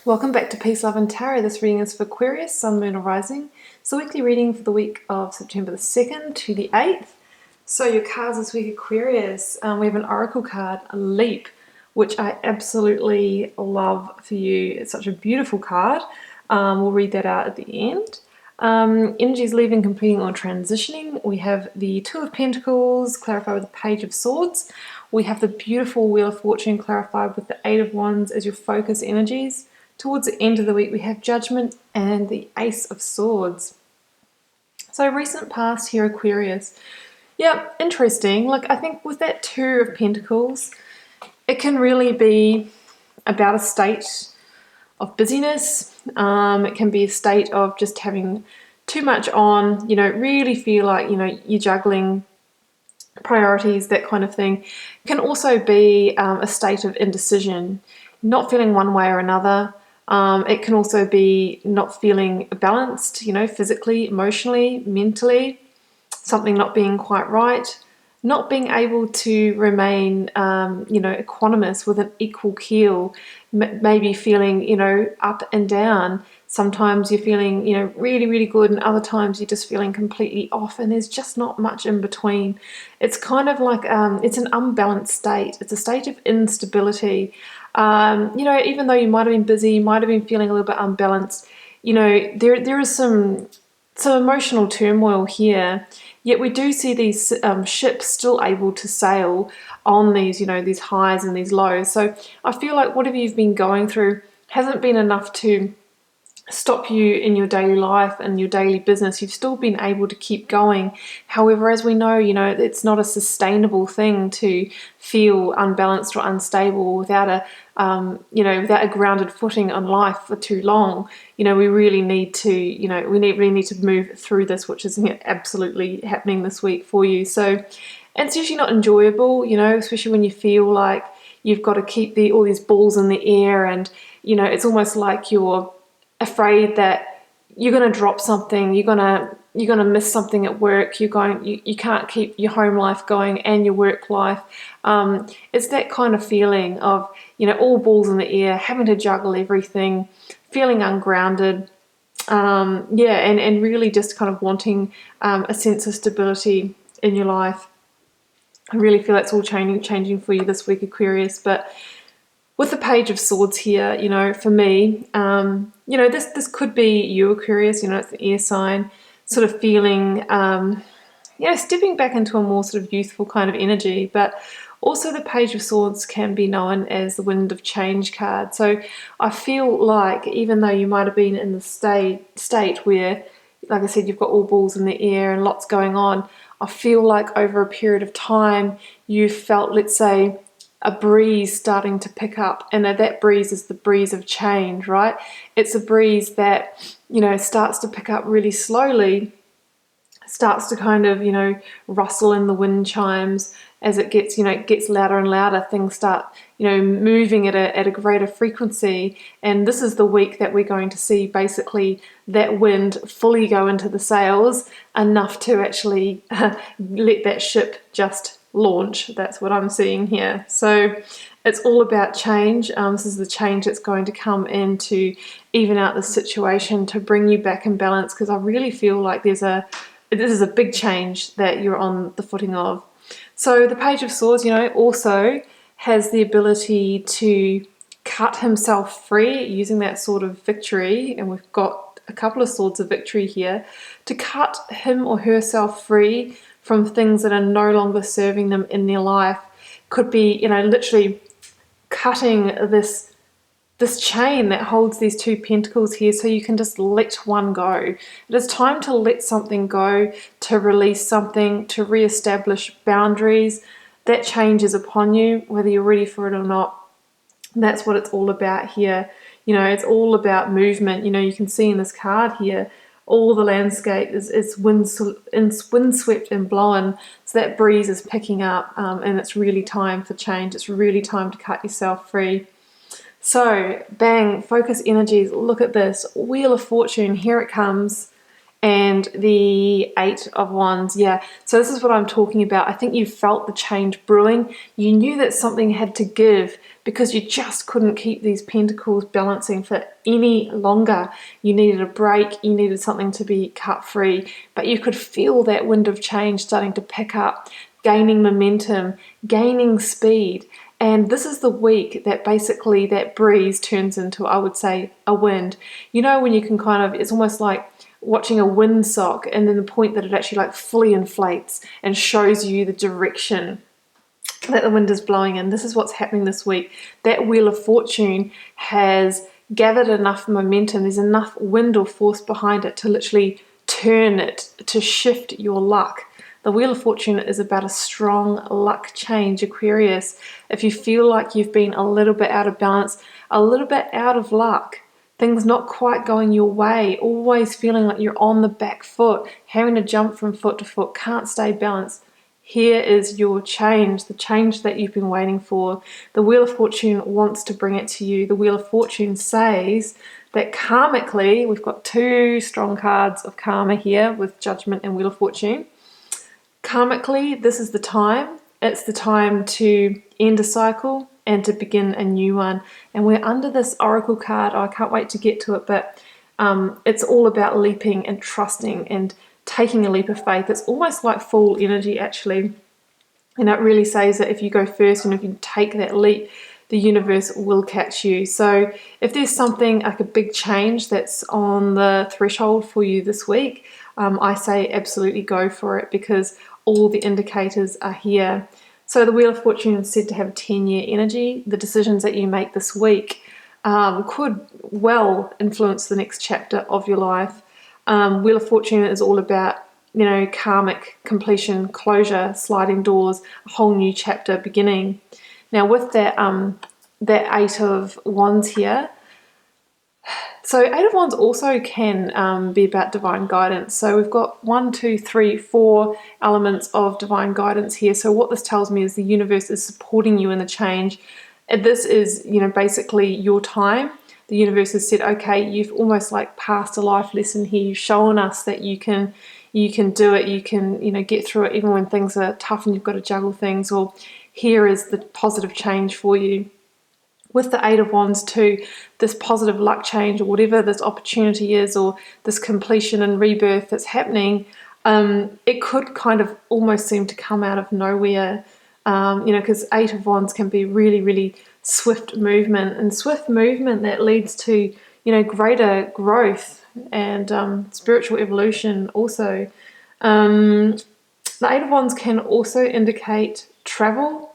Welcome back to Peace, Love and Tarot. This reading is for Aquarius, Sun, Moon or Rising. It's a weekly reading for the week of September the 2nd to the 8th. So your cards this week, Aquarius, we have an Oracle card, a Leap, which I absolutely love for you. It's such a beautiful card. We'll read that out at the end. Energies leaving, completing or transitioning. We have the Two of Pentacles clarified with the Page of Swords. We have the beautiful Wheel of Fortune clarified with the Eight of Wands as your focus energies. Towards the end of the week, we have Judgment and the Ace of Swords. So recent past here, Aquarius. Yeah, interesting. Like, I think with that Two of Pentacles, it can really be about a state of busyness. It can be a state of just having too much on, really feel like, you're juggling priorities, that kind of thing. It can also be a state of indecision, not feeling one way or another. It can also be not feeling balanced, physically, emotionally, mentally, something not being quite right, not being able to remain, equanimous with an equal keel, maybe feeling, up and down. Sometimes you're feeling, really, really good, and other times you're just feeling completely off, and there's just not much in between. It's kind of like, it's an unbalanced state. It's a state of instability. Even though you might have been busy, you might have been feeling a little bit unbalanced, there is some emotional turmoil here. Yet we do see these ships still able to sail on these, these highs and these lows. So I feel like whatever you've been going through hasn't been enough to stop you in your daily life and your daily business. You've still been able to keep going. However, as we know, it's not a sustainable thing to feel unbalanced or unstable without a grounded footing on life for too long. We really need to, really need to move through this, which is absolutely happening this week for you. So it's usually not enjoyable, especially when you feel like you've got to keep all these balls in the air, and it's almost like you're afraid that you're going to drop something, you're going to miss something at work, you can't keep your home life going and your work life. It's that kind of feeling of, all balls in the air, having to juggle everything, feeling ungrounded, and really just kind of wanting a sense of stability in your life. I really feel that's all changing for you this week, Aquarius. But with the Page of Swords here, for me, this could be you, Aquarius. It's an air sign, sort of feeling, stepping back into a more sort of youthful kind of energy. But also the Page of Swords can be known as the Wind of Change card. So I feel like even though you might have been in the state where, like I said, you've got all balls in the air and lots going on, I feel like over a period of time you felt, let's say, a breeze starting to pick up, and that breeze is the breeze of change, right? It's a breeze that, starts to pick up really slowly, starts to kind of, rustle in the wind chimes as it gets, gets louder and louder. Things start, moving at a greater frequency, and this is the week that we're going to see basically that wind fully go into the sails enough to actually let that ship just launch. That's what I'm seeing here. So it's all about change. This is the change that's going to come in to even out the situation, to bring you back in balance, because I really feel like this is a big change that you're on the footing of. So the Page of Swords, also has the ability to cut himself free using that Sword of Victory, and we've got a couple of Swords of Victory here, to cut him or herself free from things that are no longer serving them in their life. Could be, literally cutting this chain that holds these two pentacles here, so you can just let one go. It is time to let something go, to release something, to reestablish boundaries. That change is upon you, whether you're ready for it or not. That's what it's all about here. It's all about movement. You can see in this card here, all the landscape is windswept and blown, so that breeze is picking up, and it's really time for change. It's really time to cut yourself free. So, bang, focus energies. Look at this Wheel of Fortune. Here it comes. and the Eight of Wands. Yeah, so this is what I'm talking about. I think you felt the change brewing. You knew that something had to give because you just couldn't keep these pentacles balancing for any longer. You needed a break, you needed something to be cut free, but you could feel that wind of change starting to pick up, gaining momentum, gaining speed. And this is the week that basically that breeze turns into, I would say, a wind. You know, when you can kind of, it's almost like watching a windsock, and then the point that it actually like fully inflates and shows you the direction that the wind is blowing in. This is what's happening this week. That Wheel of Fortune has gathered enough momentum. There's enough wind or force behind it to literally turn it, to shift your luck. The Wheel of Fortune is about a strong luck change, Aquarius. If you feel like you've been a little bit out of balance, a little bit out of luck, things not quite going your way, always feeling like you're on the back foot, having to jump from foot to foot, can't stay balanced, here is your change, the change that you've been waiting for. The Wheel of Fortune wants to bring it to you. The Wheel of Fortune says that karmically, we've got two strong cards of karma here with Judgment and Wheel of Fortune. Karmically, this is the time. It's the time to end a cycle and to begin a new one. And we're under this Oracle card. Oh, I can't wait to get to it, but it's all about leaping and trusting and taking a leap of faith. It's almost like full energy, actually. And it really says that if you go first and if you take that leap, the universe will catch you. So if there's something like a big change that's on the threshold for you this week, I say absolutely go for it, because all the indicators are here. So the Wheel of Fortune is said to have a 10-year energy. The decisions that you make this week could well influence the next chapter of your life. Wheel of Fortune is all about, you know, karmic completion, closure, sliding doors, a whole new chapter beginning. Now with that, that Eight of Wands here, so Eight of Wands also can be about divine guidance. So we've got 1, 2, 3, 4 elements of divine guidance here. So what this tells me is the universe is supporting you in the change. This is, you know, basically your time. The universe has said, okay, you've almost like passed a life lesson here. You've shown us that you can do it. You can, you know, get through it even when things are tough and you've got to juggle things. Or here is the positive change for you. With the Eight of Wands too, this positive luck change or whatever this opportunity is, or this completion and rebirth that's happening, it could kind of almost seem to come out of nowhere, you know, because Eight of Wands can be really, really swift movement, and swift movement that leads to, you know, greater growth and spiritual evolution also. The Eight of Wands can also indicate travel.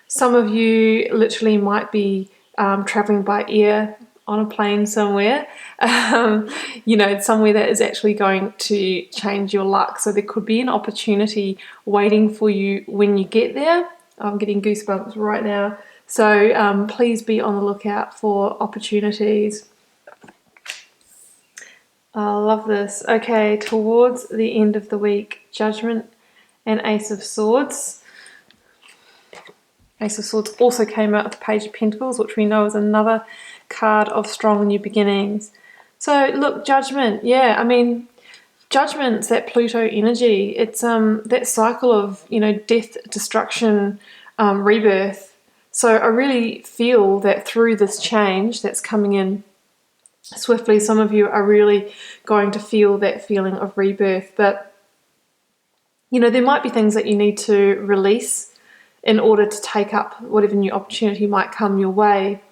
Some of you literally might be traveling by air on a plane somewhere, you know, somewhere that is actually going to change your luck. So there could be an opportunity waiting for you when you get there. I'm getting goosebumps right now. So please be on the lookout for opportunities. I love this. Okay, towards the end of the week, Judgment and Ace of Swords. Ace of Swords also came out with the Page of Pentacles, which we know is another card of strong new beginnings. So look, Judgment, yeah, I mean, Judgment's that Pluto energy. It's that cycle of, you know, death, destruction, rebirth. So I really feel that through this change that's coming in swiftly, some of you are really going to feel that feeling of rebirth. But, you know, there might be things that you need to release in order to take up whatever new opportunity might come your way.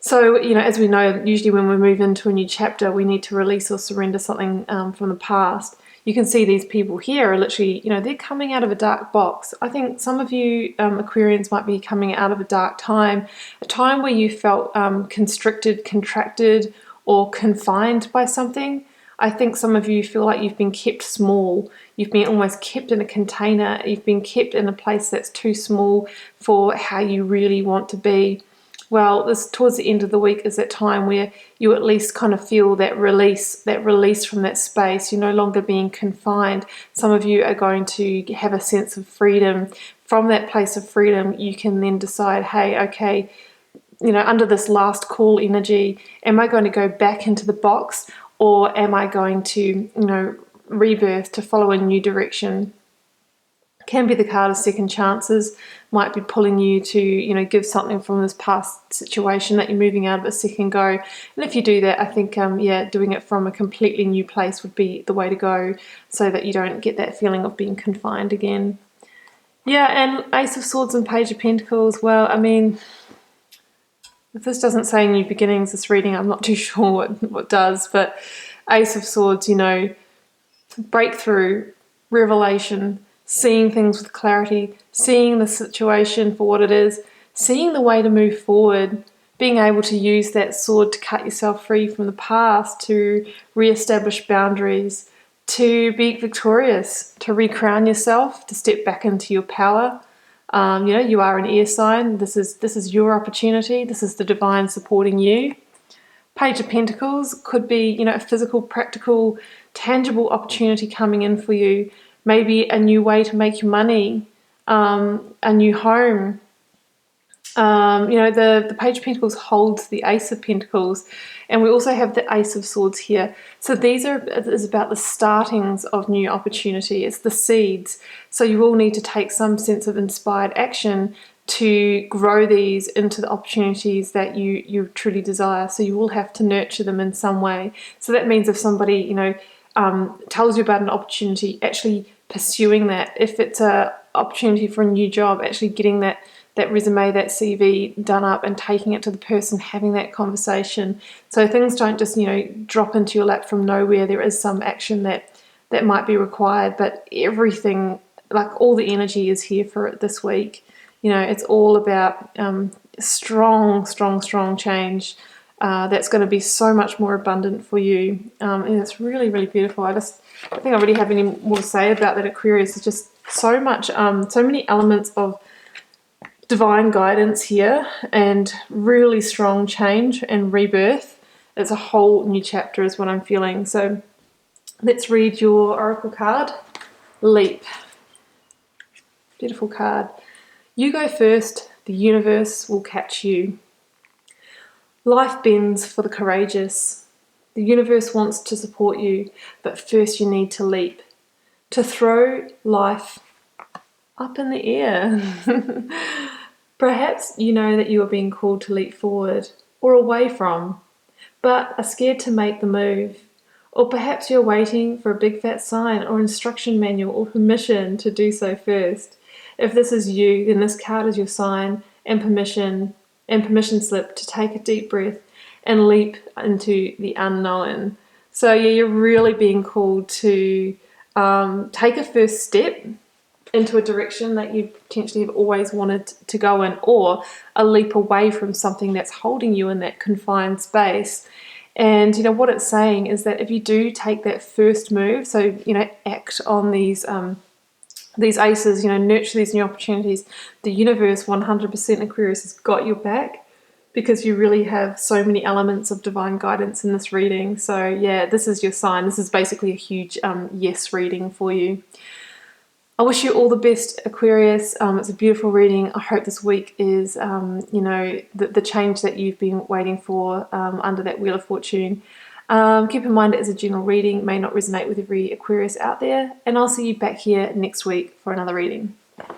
So, you know, as we know, usually when we move into a new chapter, we need to release or surrender something from the past. You can see these people here are literally, you know, they're coming out of a dark box. I think some of you Aquarians might be coming out of a dark time, a time where you felt constricted, contracted, or confined by something. I think some of you feel like you've been kept small. You've been almost kept in a container. You've been kept in a place that's too small for how you really want to be. Well, this towards the end of the week is that time where you at least kind of feel that release from that space. You're no longer being confined. Some of you are going to have a sense of freedom. From that place of freedom, you can then decide, hey, okay, you know, under this last call energy, am I going to go back into the box, or am I going to, rebirth, to follow a new direction? Can be the card of second chances, might be pulling you to, give something from this past situation that you're moving out of a second go. And if you do that, I think, doing it from a completely new place would be the way to go, so that you don't get that feeling of being confined again. Yeah, and Ace of Swords and Page of Pentacles, well, I mean, if this doesn't say new beginnings, this reading, I'm not too sure what does, but Ace of Swords, breakthrough, revelation, seeing things with clarity, seeing the situation for what it is, seeing the way to move forward, being able to use that sword to cut yourself free from the past, to re-establish boundaries, to be victorious, to recrown yourself, to step back into your power. You are an air sign. This is your opportunity. This is the divine supporting you. Page of Pentacles could be, a physical, practical, tangible opportunity coming in for you. Maybe a new way to make your money, a new home. The Page of Pentacles holds the Ace of Pentacles, and we also have the Ace of Swords here. So is about the startings of new opportunity. It's the seeds. So you will need to take some sense of inspired action to grow these into the opportunities that you truly desire. So you will have to nurture them in some way. So that means if somebody, tells you about an opportunity, actually pursuing that. If it's an opportunity for a new job, actually getting that resume, that CV done up and taking it to the person, having that conversation. So things don't just, drop into your lap from nowhere. There is some action that might be required, but everything, like all the energy is here for it this week. It's all about strong change. That's going to be so much more abundant for you, and it's really, really beautiful. I don't think I really have any more to say about that. Aquarius is just so much, so many elements of divine guidance here, and really strong change and rebirth. It's a whole new chapter is what I'm feeling. So let's read your oracle card. Leap. Beautiful card. You go first, the universe will catch you. Life bends for the courageous. The universe wants to support you, but first you need to leap. To throw life up in the air. Perhaps you know that you are being called to leap forward or away from, but are scared to make the move. Or perhaps you're waiting for a big fat sign or instruction manual or permission to do so first. If this is you, then this card is your sign and permission slip to take a deep breath and leap into the unknown. So yeah, you're really being called to take a first step into a direction that you potentially have always wanted to go in, or a leap away from something that's holding you in that confined space. And what it's saying is that if you do take that first move, so act on these aces, nurture these new opportunities, the universe 100% Aquarius has got your back, because you really have so many elements of divine guidance in this reading. So yeah, this is your sign. This is basically a huge yes reading for you. I wish you all the best, Aquarius. It's a beautiful reading. I hope this week is, the change that you've been waiting for under that Wheel of Fortune. Keep in mind it is a general reading, may not resonate with every Aquarius out there, and I'll see you back here next week for another reading.